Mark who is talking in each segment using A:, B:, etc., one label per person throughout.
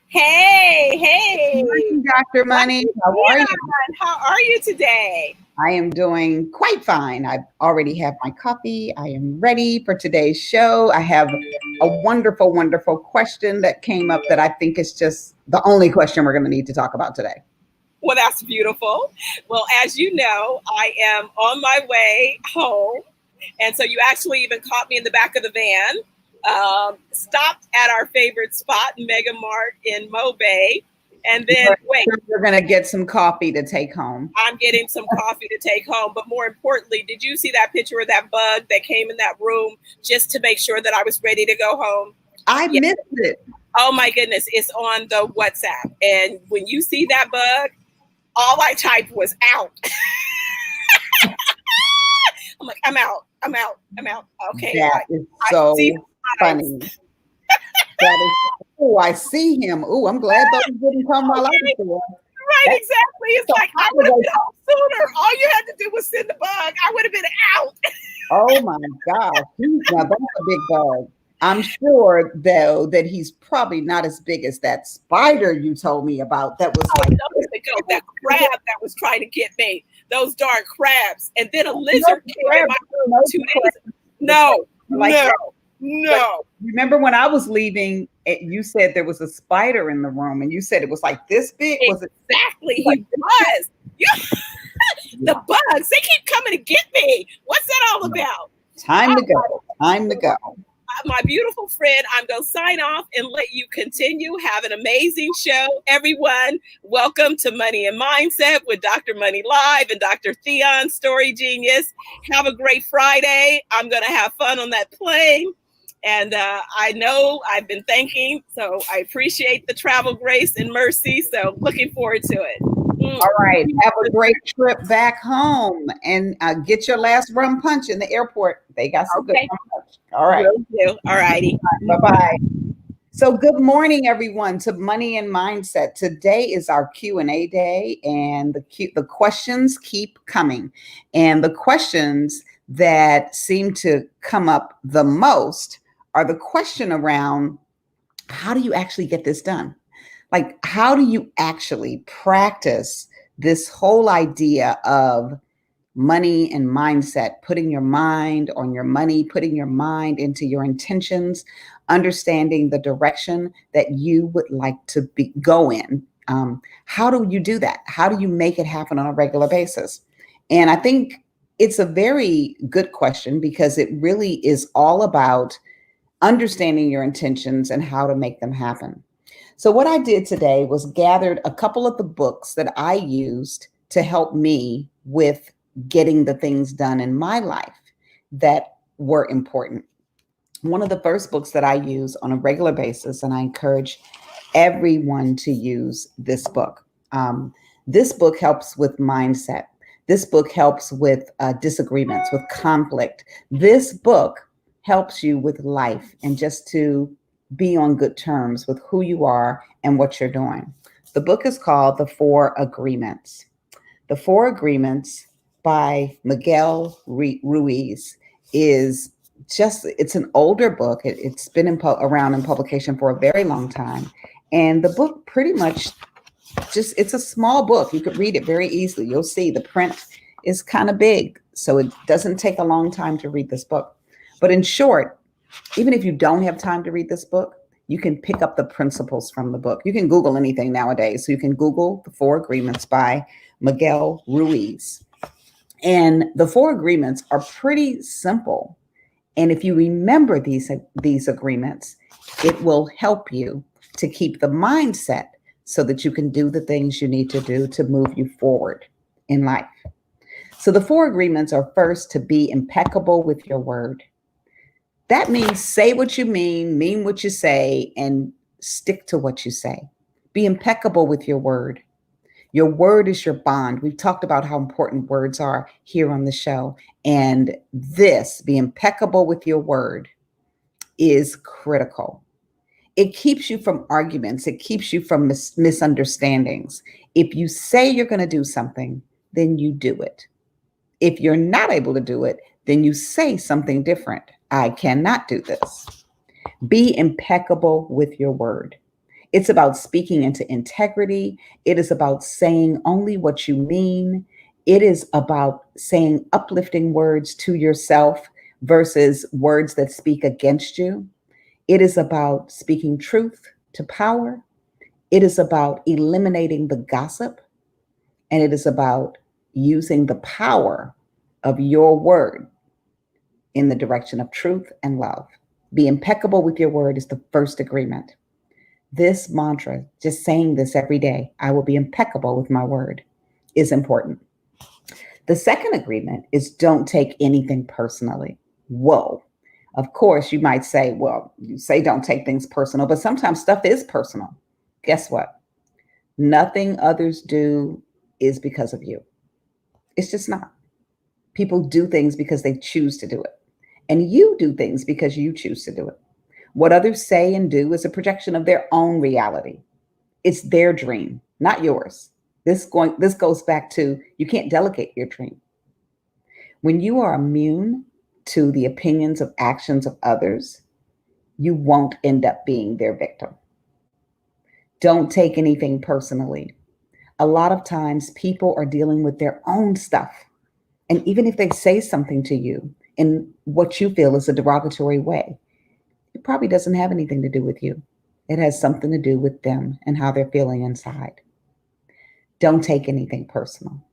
A: Hey,
B: Good
A: hey,
B: morning, Dr.
A: what's
B: Money. How are you?
A: on? How are you today?
B: I am doing quite fine. I already have my coffee. I am ready for today's show. I have a wonderful, wonderful question that came up that I think is just the only question we're going to need to talk about today.
A: Well, that's beautiful. Well, as you know, I am on my way home. And so you actually even caught me in the back of the van, stopped at our favorite spot, Mega Mart in Mo Bay. And then, wait,
B: We're going to get some coffee to take home.
A: I'm getting some coffee to take home. But more importantly, did you see that picture of that bug that came in that room just to make sure that I was ready to go home?
B: I
A: Yeah.
B: missed it.
A: Oh my goodness, it's on the WhatsApp. And when you see that bug, all I typed was out. I'm like, I'm out. I'm out. I'm out. Okay.
B: That is
A: I see
B: so
A: the signs.
B: funny. That is, oh, I see him. Oh, I'm glad those didn't come while I was
A: Okay.
B: there.
A: Right,
B: That's
A: exactly. It's
B: so
A: like I would have been home sooner. All you had to do was send the bug. I would have been out.
B: Oh my gosh. Now that's a big bug. I'm sure though that he's probably not as big as that spider you told me about that was
A: Oh,
B: like
A: don't even go. That crab that was trying to get me. Those darn crabs. And then a
B: no
A: lizard came in
B: crab,
A: my room
B: no
A: 2 days.
B: crab
A: No,
B: like
A: no,
B: that. But
A: no.
B: remember when I was leaving, you said there was a spider in the room and you said it was like this big. Was it
A: Exactly.
B: like
A: He
B: this
A: was. You,
B: big?
A: the bugs, they keep coming to get me. What's that all
B: Yeah.
A: about?
B: Time to go. Time to go.
A: My beautiful friend, I'm going to sign off and let you continue. Have an amazing show, everyone. Welcome to Money and Mindset with Dr. Money Live and Dr. Thyonne, Story Genius. Have a great Friday. I'm going to have fun on that plane. And I know I've been thanking, so I appreciate the travel grace and mercy. So looking forward to it.
B: All right. Have a great trip back home and get your last rum punch in the airport. They got some good
A: Okay,
B: rum punch. All right.
A: will do. All righty.
B: Bye bye. So good morning, everyone, to Money and Mindset. Today is our Q&A day, and the questions keep coming. And the questions that seem to come up the most are the question around how do you actually get this done? Like, how do you actually practice this whole idea of money and mindset, putting your mind on your money, putting your mind into your intentions, understanding the direction that you would like to go in? How do you do that? How do you make it happen on a regular basis? And I think it's a very good question because it really is all about understanding your intentions and how to make them happen. So, what I did today was gathered a couple of the books that I used to help me with getting the things done in my life that were important. One of the first books that I use on a regular basis, and I encourage everyone to use this book. This book helps with mindset. This book helps with disagreements, with conflict. This book helps you with life and just to be on good terms with who you are and what you're doing. The book is called The Four Agreements. The Four Agreements by Miguel Ruiz is it's an older book. It's been around in publication for a very long time. And the book pretty much it's a small book. You could read it very easily. You'll see the print is kind of big. So it doesn't take a long time to read this book. But in short, even if you don't have time to read this book, you can pick up the principles from the book. You can Google anything nowadays. So you can Google The Four Agreements by Miguel Ruiz. And the four agreements are pretty simple. And if you remember these agreements, it will help you to keep the mindset so that you can do the things you need to do to move you forward in life. So the four agreements are first to be impeccable with your word. That means say what you mean what you say, and stick to what you say. Be impeccable with your word. Your word is your bond. We've talked about how important words are here on the show. And be impeccable with your word, is critical. It keeps you from arguments. It keeps you from misunderstandings. If you say you're going to do something, then you do it. If you're not able to do it, then you say something different. I cannot do this. Be impeccable with your word. It's about speaking into integrity. It is about saying only what you mean. It is about saying uplifting words to yourself versus words that speak against you. It is about speaking truth to power. It is about eliminating the gossip. And it is about using the power of your word in the direction of truth and love. Be impeccable with your word is the first agreement. This mantra, just saying this every day, I will be impeccable with my word, is important. The second agreement is don't take anything personally. Whoa. Of course, you might say, well, you say don't take things personal, but sometimes stuff is personal. Guess what? Nothing others do is because of you. It's just not. People do things because they choose to do it. And you do things because you choose to do it. What others say and do is a projection of their own reality. It's their dream, not yours. This goes back to you can't delegate your dream. When you are immune to the opinions of actions of others, you won't end up being their victim. Don't take anything personally. A lot of times people are dealing with their own stuff. And even if they say something to you in what you feel is a derogatory way, it probably doesn't have anything to do with you. It has something to do with them and how they're feeling inside. Don't take anything personal.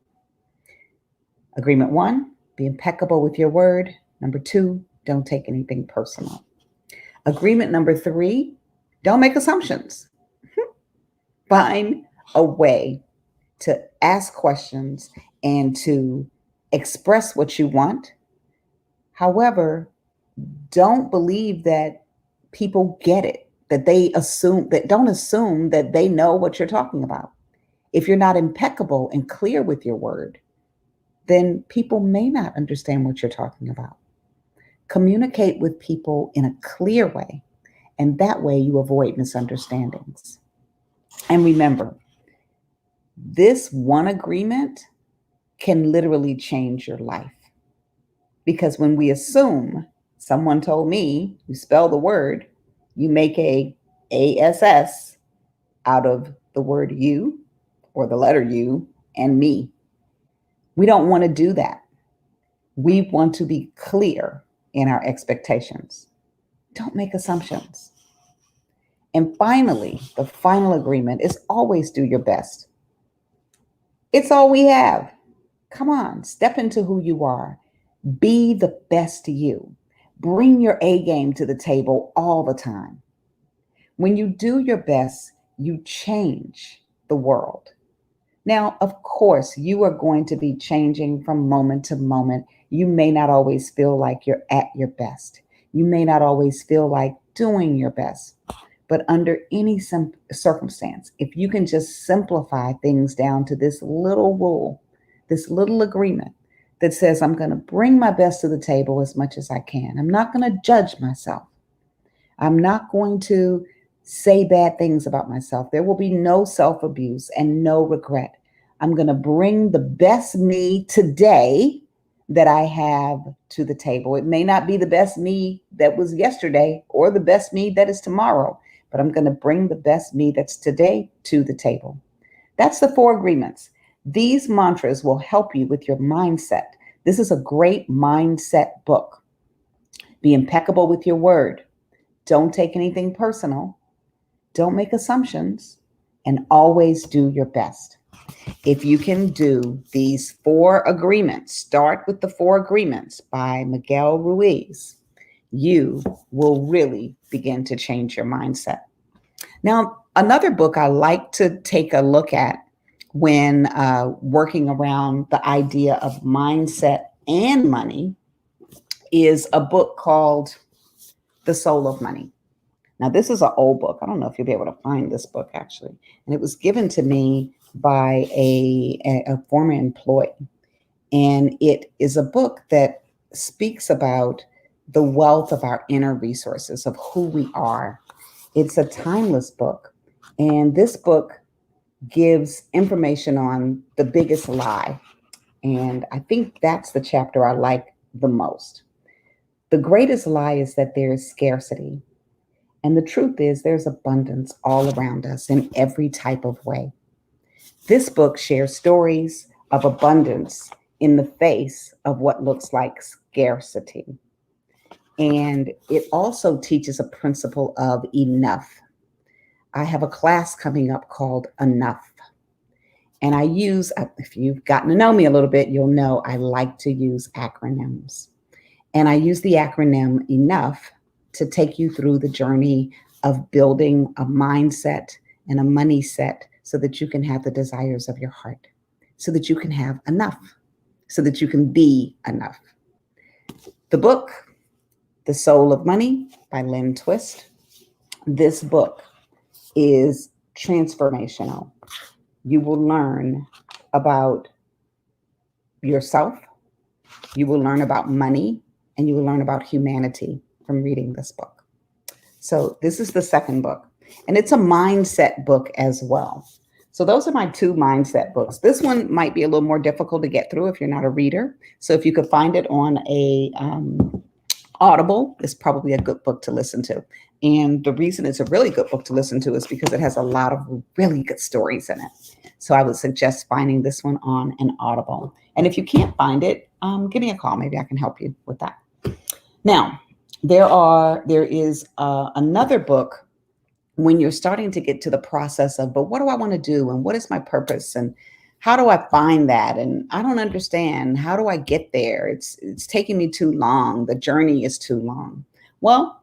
B: Agreement 1, be impeccable with your word. Number 2, don't take anything personal. Agreement number 3, don't make assumptions. Find a way to ask questions and to express what you want. However, don't believe that people get it, that don't assume that they know what you're talking about. If you're not impeccable and clear with your word, then people may not understand what you're talking about. Communicate with people in a clear way, and that way you avoid misunderstandings. And remember, this one agreement can literally change your life. Because when we assume, someone told me, you spell the word, you make a ASS out of the word you or the letter U and me. We don't want to do that. We want to be clear in our expectations. Don't make assumptions. And finally, the final agreement is always do your best. It's all we have. Come on, step into who you are. Be the best you. Bring your A game to the table all the time. When you do your best, you change the world. Now, of course, you are going to be changing from moment to moment. You may not always feel like you're at your best. You may not always feel like doing your best. But under any circumstance, if you can just simplify things down to this little rule, this little agreement that says, I'm going to bring my best to the table as much as I can. I'm not going to judge myself. I'm not going to say bad things about myself. There will be no self-abuse and no regret. I'm going to bring the best me today that I have to the table. It may not be the best me that was yesterday or the best me that is tomorrow, but I'm going to bring the best me that's today to the table. That's the 4 agreements. These mantras will help you with your mindset. This is a great mindset book. Be impeccable with your word. Don't take anything personal. Don't make assumptions, and always do your best. If you can do these 4 agreements, start with the 4 agreements by Miguel Ruiz, you will really begin to change your mindset. Now, another book I like to take a look at when working around the idea of mindset and money is a book called The Soul of Money. Now, this is an old book. I don't know if you'll be able to find this book, actually. And it was given to me by a former employee. And it is a book that speaks about the wealth of our inner resources, of who we are. It's a timeless book. And this book gives information on the biggest lie. And I think that's the chapter I like the most. The greatest lie is that there is scarcity. And the truth is, there's abundance all around us in every type of way. This book shares stories of abundance in the face of what looks like scarcity. And it also teaches a principle of enough. I have a class coming up called Enough. And I use, if you've gotten to know me a little bit, you'll know I like to use acronyms. And I use the acronym ENOUGH to take you through the journey of building a mindset and a money set so that you can have the desires of your heart, so that you can have enough, so that you can be enough. The book, The Soul of Money by Lynn Twist. This book is transformational. You will learn about yourself, you will learn about money, and you will learn about humanity from reading this book. So this is the second book, and it's a mindset book as well. So those are my two mindset books. This one might be a little more difficult to get through if you're not a reader. So if you could find it on a Audible, it's probably a good book to listen to. And the reason it's a really good book to listen to is because it has a lot of really good stories in it. So I would suggest finding this one on an Audible. And if you can't find it, give me a call. Maybe I can help you with that. Now, there is another book when you're starting to get to the process of, but what do I want to do? And what is my purpose? And how do I find that? And I don't understand. How do I get there? It's taking me too long. The journey is too long. Well,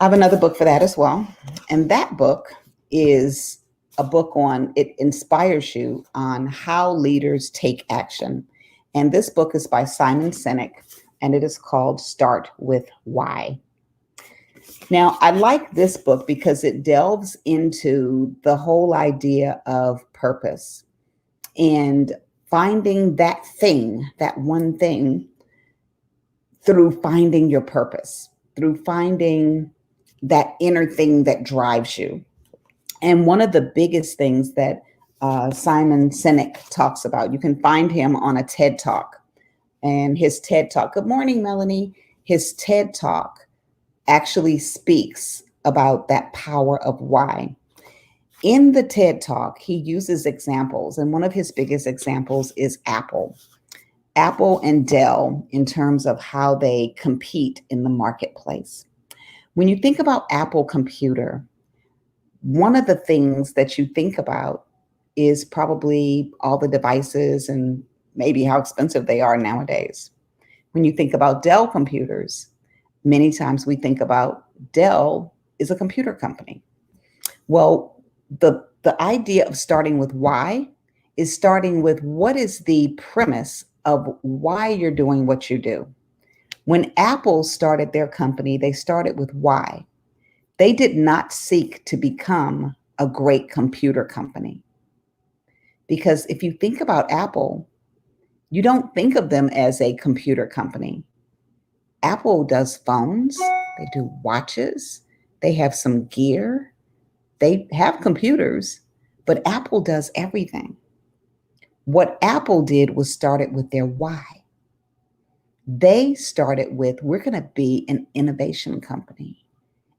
B: I have another book for that as well. And that book is a book it inspires you on how leaders take action. And this book is by Simon Sinek, and it is called Start with Why. Now, I like this book because it delves into the whole idea of purpose and finding that thing, that one thing, through finding your purpose, through finding that inner thing that drives you. And one of the biggest things that Simon Sinek talks about, you can find him on a TED Talk. And his TED Talk, good morning, Melanie. His TED Talk actually speaks about that power of why. In the TED Talk, he uses examples, and one of his biggest examples is Apple and Dell in terms of how they compete in the marketplace. When you think about Apple computer, one of the things that you think about is probably all the devices and maybe how expensive they are nowadays. When you think about Dell computers, many times we think about Dell is a computer company. Well, the idea of starting with why is starting with what is the premise of why you're doing what you do. When Apple started their company, they started with why. They did not seek to become a great computer company. Because if you think about Apple, you don't think of them as a computer company. Apple does phones, they do watches, they have some gear, they have computers, but Apple does everything. What Apple did was started with their why. They started with, we're going to be an innovation company,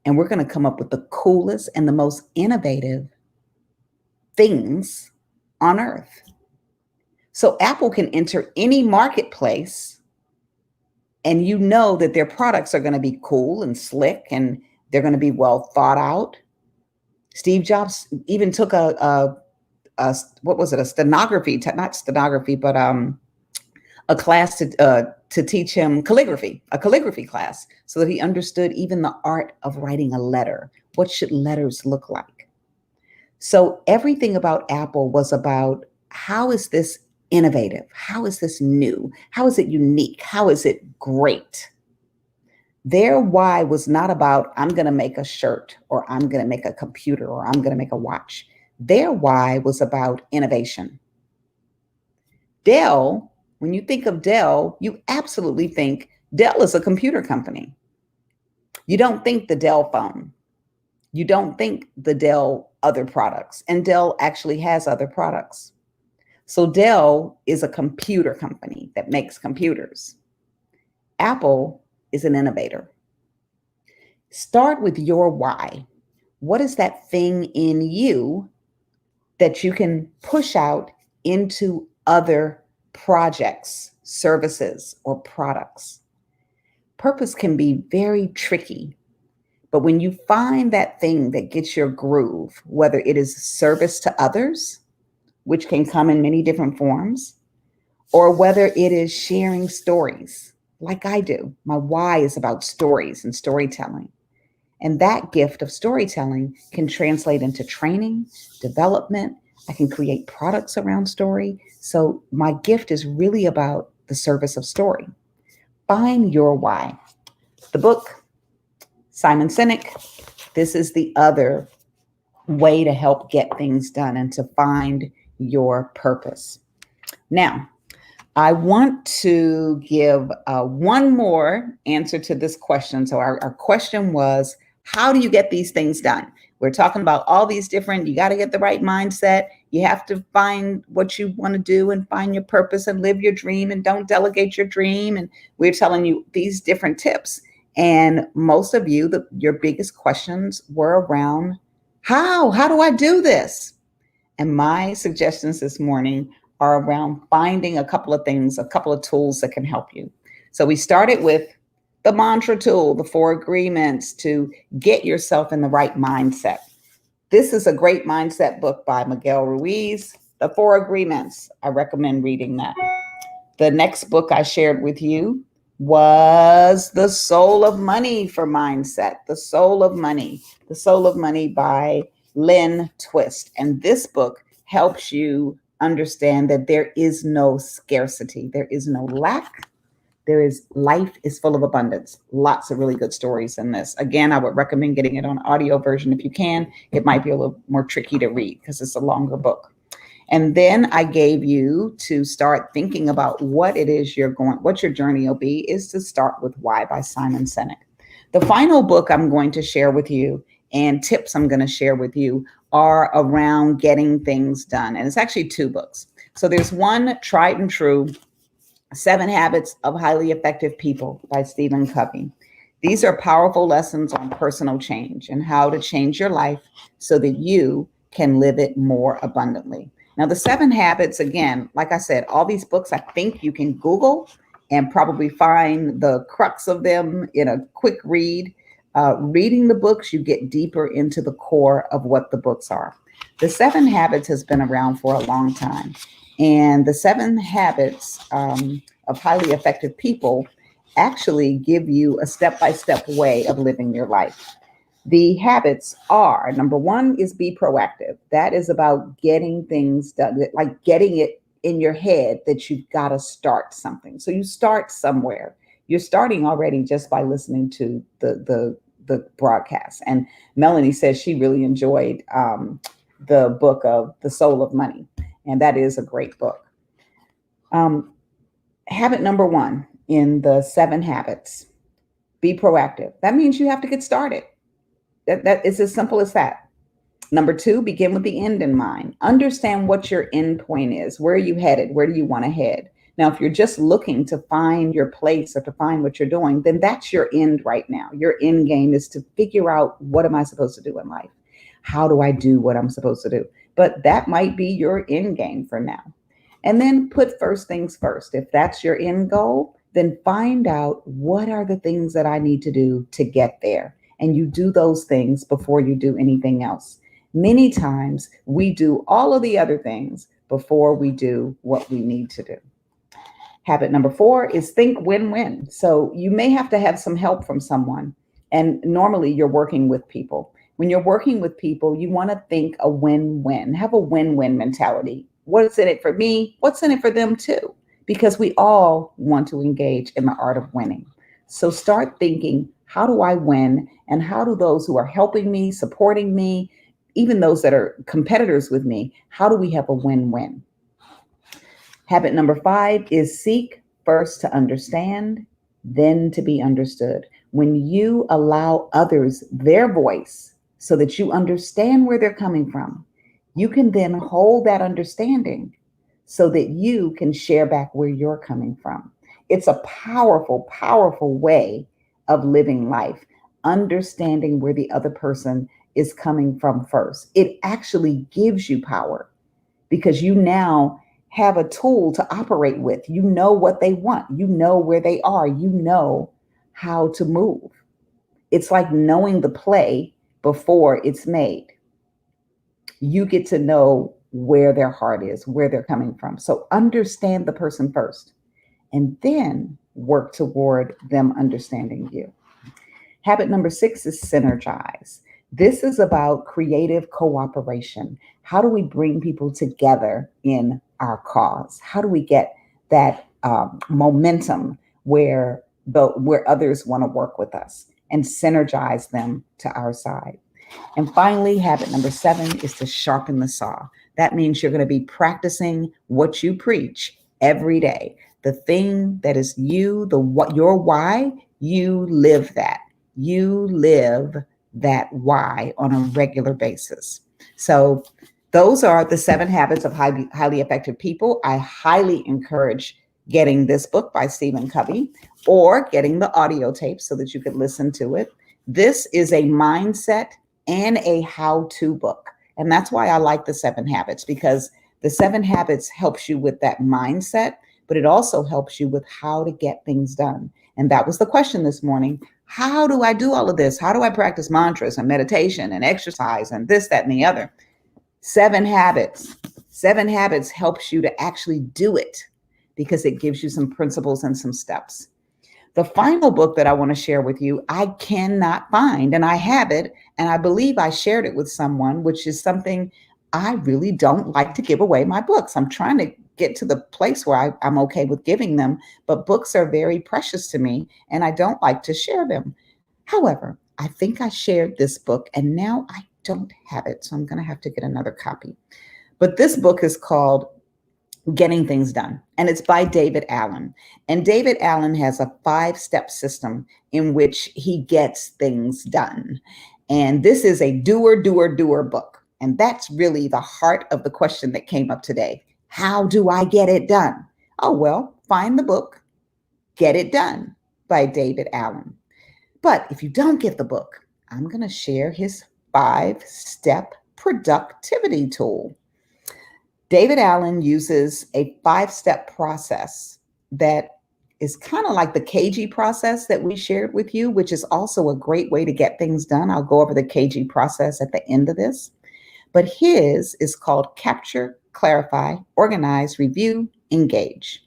B: and we're going to come up with the coolest and the most innovative things on earth. So Apple can enter any marketplace, and you know that their products are going to be cool and slick, and they're going to be well thought out. Steve Jobs even took a stenography, not stenography, but a class to teach him calligraphy, a calligraphy class, so that he understood even the art of writing a letter. What should letters look like? So everything about Apple was about, how is this innovative? How is this new? How is it unique? How is it great? Their why was not about, I'm going to make a shirt, or I'm going to make a computer, or I'm going to make a watch. Their why was about innovation. Dell, when you think of Dell, you absolutely think Dell is a computer company. You don't think the Dell phone. You don't think the Dell other products. And Dell actually has other products. So Dell is a computer company that makes computers. Apple is an innovator. Start with your why. What is that thing in you that you can push out into other projects, services, or products? Purpose can be very tricky, but when you find that thing that gets your groove, whether it is service to others, which can come in many different forms, or whether it is sharing stories like I do. My why is about stories and storytelling. And that gift of storytelling can translate into training, development. I can create products around story. So my gift is really about the service of story. Find your why. The book, Simon Sinek, this is the other way to help get things done and to find your purpose. Now, I want to give one more answer to this question. So our question was, how do you get these things done? We're talking about all these different, you got to get the right mindset. You have to find what you want to do and find your purpose and live your dream and don't delegate your dream. And we're telling you these different tips. And most of you, your biggest questions were around how do I do this? And my suggestions this morning are around finding a couple of things, a couple of tools that can help you. So we started with the mantra tool, the 4 agreements to get yourself in the right mindset. This is a great mindset book by Miguel Ruiz, The 4 Agreements. I recommend reading that. The next book I shared with you was The Soul of Money for Mindset. The Soul of Money. The Soul of Money by Lynn Twist. And this book helps you understand that there is no scarcity. There is no lack. Life is full of abundance. Lots of really good stories in this. Again, I would recommend getting it on audio version if you can. It might be a little more tricky to read because it's a longer book. And then I gave you to start thinking about what it is what your journey will be, is to start with Why by Simon Sinek. The final book I'm going to share with you and tips I'm going to share with you are around getting things done. And it's actually 2 books. So there's one, Tried and True, 7 Habits of Highly Effective People by Stephen Covey. These are powerful lessons on personal change and how to change your life so that you can live it more abundantly. Now, the 7 habits, again, like I said, all these books, I think you can Google and probably find the crux of them in a quick read. Reading the books, you get deeper into the core of what the books are. The 7 habits has been around for a long time. And the 7 habits of highly effective people actually give you a step-by-step way of living your life. The habits are, number 1 is be proactive. That is about getting things done, like getting it in your head that you've got to start something. So you start somewhere. You're starting already just by listening to the broadcast. And Melanie says she really enjoyed the book of The Soul of Money. And that is a great book. Habit number 1 in the 7 habits, be proactive. That means you have to get started. That is as simple as that. Number 2, begin with the end in mind. Understand what your end point is. Where are you headed? Where do you want to head? Now, if you're just looking to find your place or to find what you're doing, then that's your end right now. Your end game is to figure out, what am I supposed to do in life? How do I do what I'm supposed to do? But that might be your end game for now. And then put first things first. If that's your end goal, then find out, what are the things that I need to do to get there? And you do those things before you do anything else. Many times we do all of the other things before we do what we need to do. Habit number 4 is think win-win. So you may have to have some help from someone. And normally you're working with people. When you're working with people, you want to think a win-win, have a win-win mentality. What's in it for me? What's in it for them too? Because we all want to engage in the art of winning. So start thinking, how do I win? And how do those who are helping me, supporting me, even those that are competitors with me, how do we have a win-win? Habit number 5 is seek first to understand, then to be understood. When you allow others their voice so that you understand where they're coming from, you can then hold that understanding so that you can share back where you're coming from. It's a powerful, powerful way of living life. understanding where the other person is coming from first. It actually gives you power because you now have a tool to operate with. You know what they want, you know where they are, you know how to move. It's like knowing the play before it's made. You get to know where their heart is, where they're coming from. So understand the person first and then work toward them understanding you. Habit number 6 is synergize. This is about creative cooperation. How do we bring people together in our cause? How do we get that momentum where others want to work with us and synergize them to our side? And finally, habit number 7 is to sharpen the saw. That means you're going to be practicing what you preach every day. The thing that is you, your why, you live that. You live that why on a regular basis. So those are the 7 habits of highly effective people. I highly encourage getting this book by Stephen Covey or getting the audio tape so that you could listen to it. This is a mindset and a how-to book. And that's why I like the 7 habits, because the 7 habits helps you with that mindset, but it also helps you with how to get things done. And that was the question this morning. How do I do all of this? How do I practice mantras and meditation and exercise and this, that, and the other? 7 habits. 7 habits helps you to actually do it because it gives you some principles and some steps. The final book that I want to share with you, I cannot find, and I have it, and I believe I shared it with someone, which is something I really don't like to give away my books. I'm trying to get to the place where I'm okay with giving them, but books are very precious to me, and I don't like to share them. However, I think I shared this book, and now I don't have it, so I'm going to have to get another copy. But this book is called Getting Things Done, and it's by David Allen. And David Allen has a 5-step system in which he gets things done. And this is a doer book. And that's really the heart of the question that came up today. How do I get it done? Oh, well, find the book, Get It Done by David Allen. But if you don't get the book, I'm going to share his 5-step productivity tool. David Allen uses a 5-step process that is kind of like the KG process that we shared with you, which is also a great way to get things done. I'll go over the KG process at the end of this. But his is called Capture, Clarify, Organize, Review, Engage.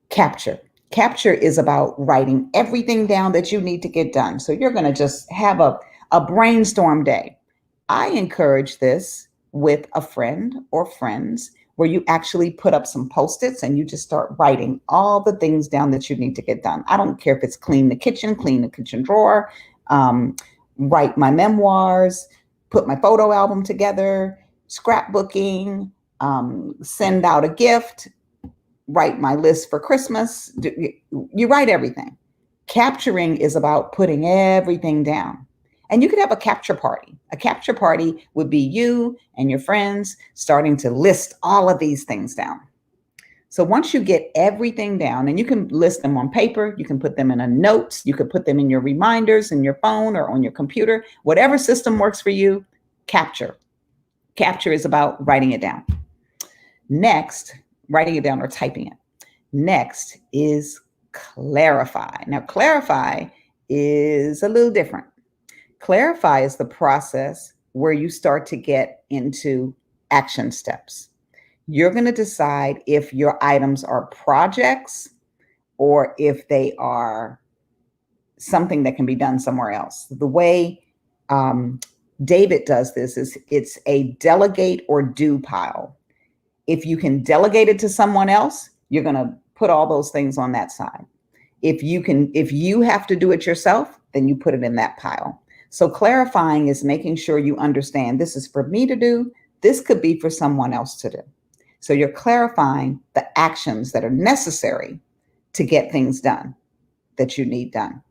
B: Capture. Capture is about writing everything down that you need to get done. So you're going to just have a brainstorm day. I encourage this with a friend or friends where you actually put up some Post-its and you just start writing all the things down that you need to get done. I don't care if it's clean the kitchen drawer, write my memoirs, put my photo album together, scrapbooking, send out a gift, write my list for Christmas. You write everything. Capturing is about putting everything down. And you could have a capture party. A capture party would be you and your friends starting to list all of these things down. So once you get everything down, and you can list them on paper, you can put them in a note, you could put them in your reminders in your phone or on your computer, whatever system works for you, capture. Capture is about writing it down. Next, writing it down or typing it. Next is clarify. Now, clarify is a little different. Clarify is the process where you start to get into action steps. You're going to decide if your items are projects or if they are something that can be done somewhere else. The way David does this is it's a delegate or do pile. If you can delegate it to someone else, you're going to put all those things on that side. If you have to do it yourself, then you put it in that pile. So clarifying is making sure you understand this is for me to do. This could be for someone else to do. So you're clarifying the actions that are necessary to get things done that you need done.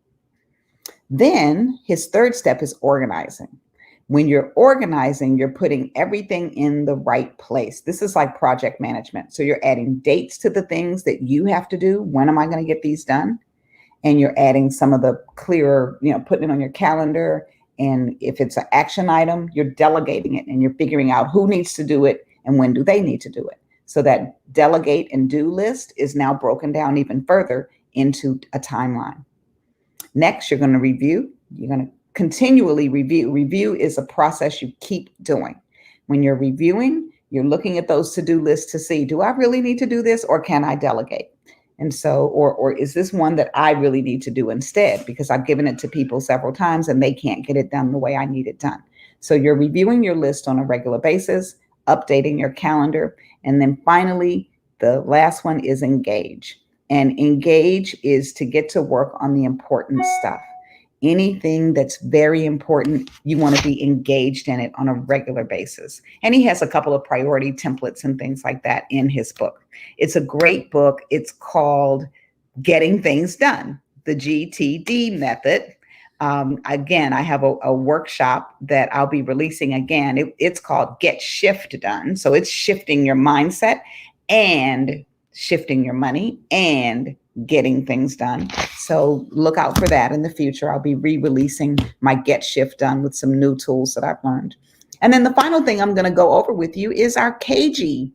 B: Then his 3rd step is organizing. When you're organizing, you're putting everything in the right place. This is like project management. So you're adding dates to the things that you have to do. When am I going to get these done? and you're adding some of the clearer, putting it on your calendar. And if it's an action item, you're delegating it and you're figuring out who needs to do it and when do they need to do it. So that delegate and do list is now broken down even further into a timeline. Next, you're going to review. You're going to continually review. Review is a process you keep doing. When you're reviewing, you're looking at those to-do lists to see, do I really need to do this or can I delegate? And so, or is this one that I really need to do instead because I've given it to people several times and they can't get it done the way I need it done. So you're reviewing your list on a regular basis, updating your calendar. And then finally, the last one is engage. And engage is to get to work on the important stuff. Anything that's very important, you want to be engaged in it on a regular basis. And he has a couple of priority templates and things like that in his book. It's a great book. It's called Getting Things Done, the GTD method. Again, I have a workshop that I'll be releasing again. It's called Get Shift Done. So it's shifting your mindset and shifting your money and getting things done. So look out for that in the future. I'll be re-releasing my Get Shift Done with some new tools that I've learned. And then the final thing I'm going to go over with you is our KG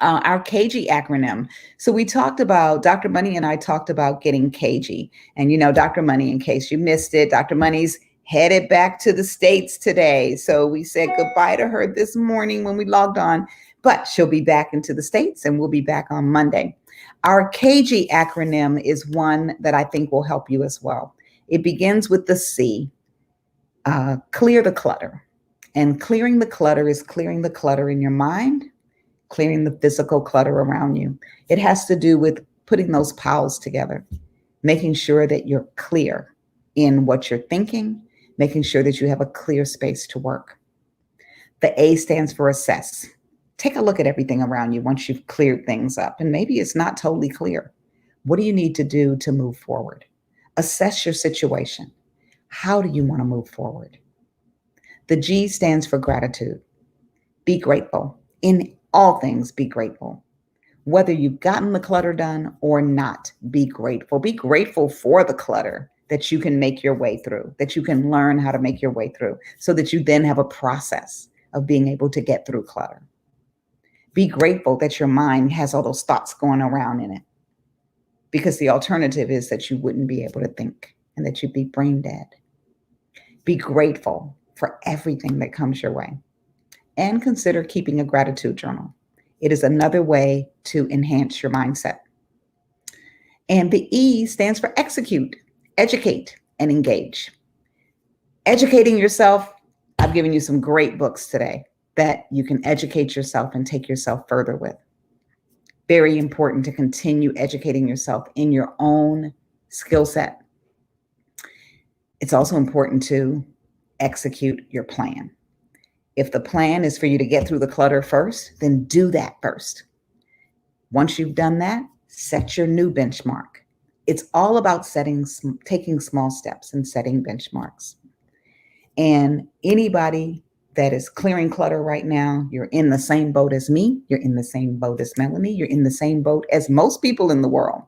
B: acronym. So we talked about, Dr. Money and I talked about getting KG. And Dr. Money, in case you missed it, Dr. Money's headed back to the States today. So we said goodbye to her this morning when we logged on, but she'll be back into the States and we'll be back on Monday. Our KG acronym is one that I think will help you as well. It begins with the C, clear the clutter. And clearing the clutter is clearing the clutter in your mind, clearing the physical clutter around you. It has to do with putting those piles together, making sure that you're clear in what you're thinking, making sure that you have a clear space to work. The A stands for assess. Take a look at everything around you once you've cleared things up, and maybe it's not totally clear. What do you need to do to move forward? Assess your situation. How do you want to move forward? The G stands for gratitude. Be grateful. In all things, be grateful. Whether you've gotten the clutter done or not, be grateful. Be grateful for the clutter that you can make your way through, that you can learn how to make your way through, so that you then have a process of being able to get through clutter. Be grateful that your mind has all those thoughts going around in it, because the alternative is that you wouldn't be able to think and that you'd be brain dead. Be grateful for everything that comes your way, and consider keeping a gratitude journal. It is another way to enhance your mindset. And the E stands for execute, educate, and engage. Educating yourself, I've given you some great books today that you can educate yourself and take yourself further with. Very important to continue educating yourself in your own skill set. It's also important to execute your plan. If the plan is for you to get through the clutter first, then do that first. Once you've done that, set your new benchmark. It's all about taking small steps and setting benchmarks. And anybody that is clearing clutter right now, you're in the same boat as me. You're in the same boat as Melanie. You're in the same boat as most people in the world.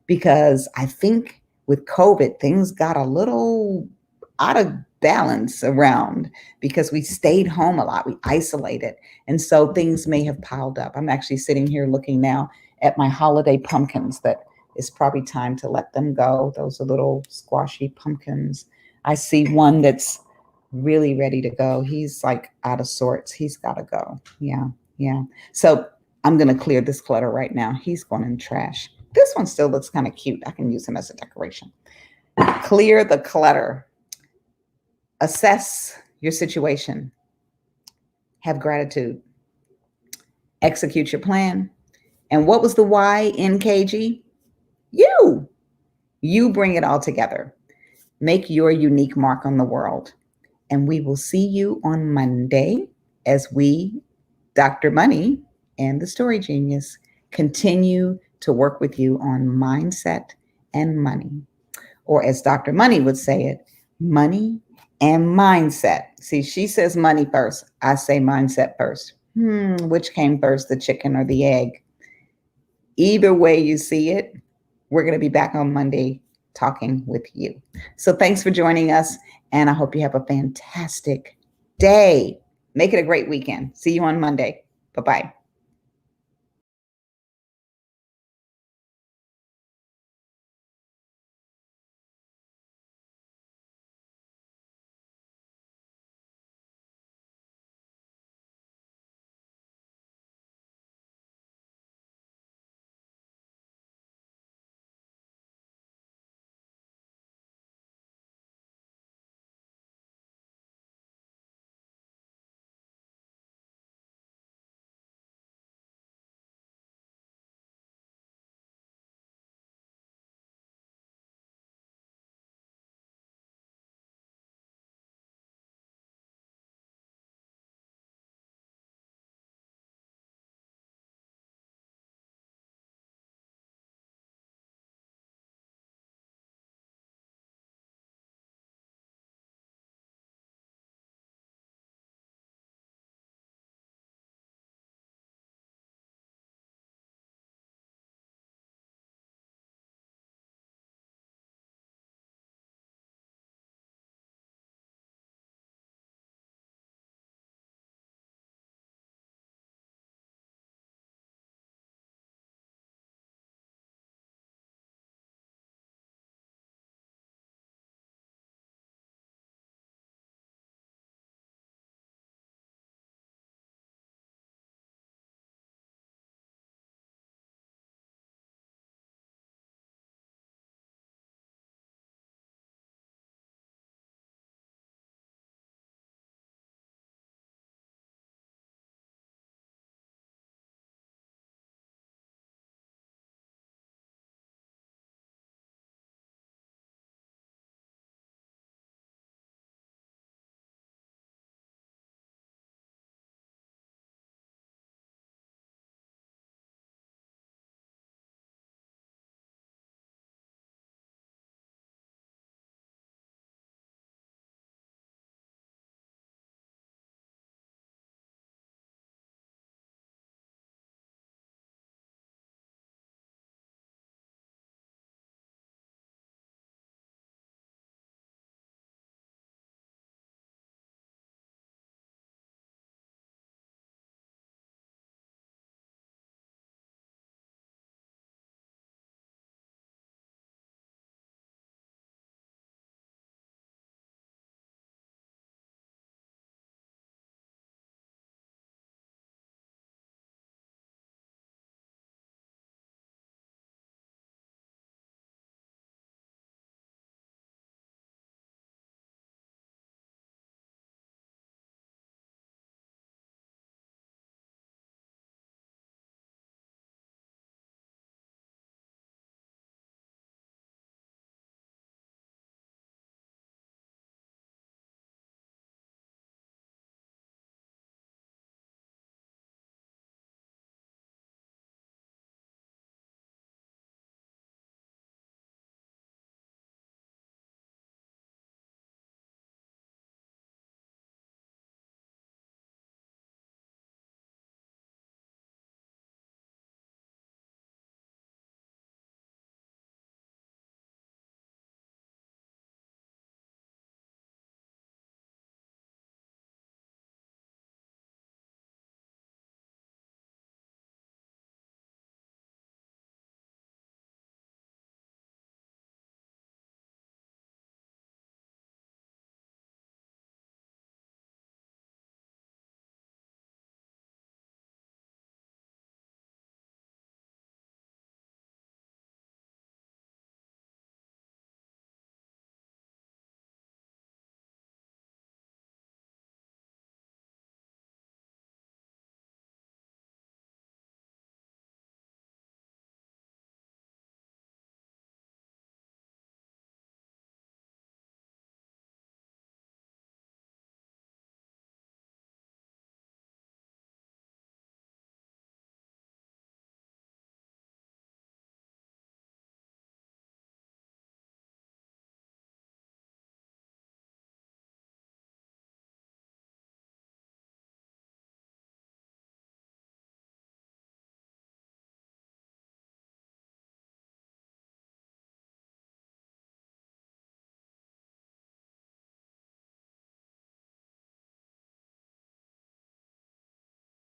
B: Because I think with COVID, things got a little out of balance around because we stayed home a lot. We isolated. And so things may have piled up. I'm actually sitting here looking now at my holiday pumpkins that it's probably time to let them go. Those are little squashy pumpkins. I see one that's really ready to go. He's like out of sorts. He's got to go. Yeah. So I'm going to clear this clutter right now. He's going in trash. This one still looks kind of cute. I can use him as a decoration. Clear the clutter. Assess your situation. Have gratitude. Execute your plan. And what was the Y in KG? You bring it all together. Make your unique mark on the world. And we will see you on Monday as we, Dr. Money and the Story Genius, continue to work with you on mindset and money. Or as Dr. Money would say it, money and mindset. See, she says money first. I say mindset first. Which came first, the chicken or the egg? Either way you see it, we're going to be back on Monday talking with you. So thanks for joining us, and I hope you have a fantastic day. Make it a great weekend. See you on Monday. Bye-bye.